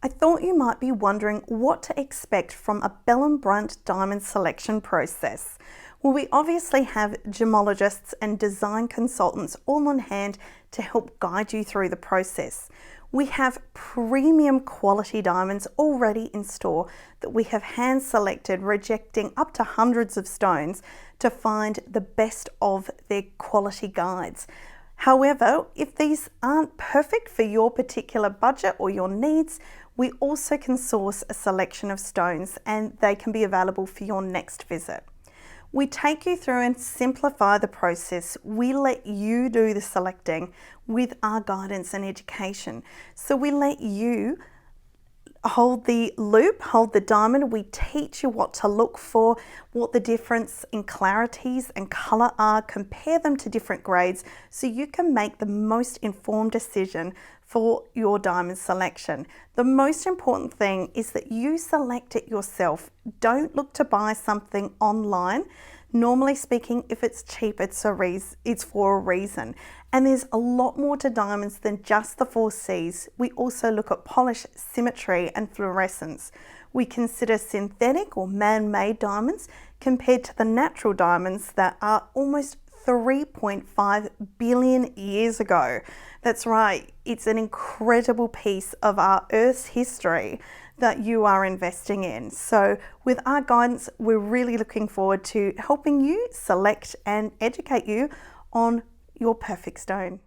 I thought you might be wondering what to expect from a Bell Brunt diamond selection process. Well, we obviously have gemologists and design consultants all on hand to help guide you through the process. We have premium quality diamonds already in store that we have hand selected, rejecting up to hundreds of stones to find the best of their quality guides. However, if these aren't perfect for your particular budget or your needs, we also can source a selection of stones and they can be available for your next visit. We take you through and simplify the process. We let you do the selecting with our guidance and education. So we let you hold the loop, hold the diamond. We teach you what to look for, what the difference in clarities and colour are, compare them to different grades so you can make the most informed decision for your diamond selection. The most important thing is that you select it yourself. Don't look to buy something online. Normally speaking, if it's cheap, it's for a reason. And there's a lot more to diamonds than just the 4 C's. We also look at polish, symmetry and fluorescence. We consider synthetic or man-made diamonds compared to the natural diamonds that are almost 3.5 billion years ago. That's right, it's an incredible piece of our Earth's history that you are investing in. So with our guidance, we're really looking forward to helping you select and educate you on your perfect stone.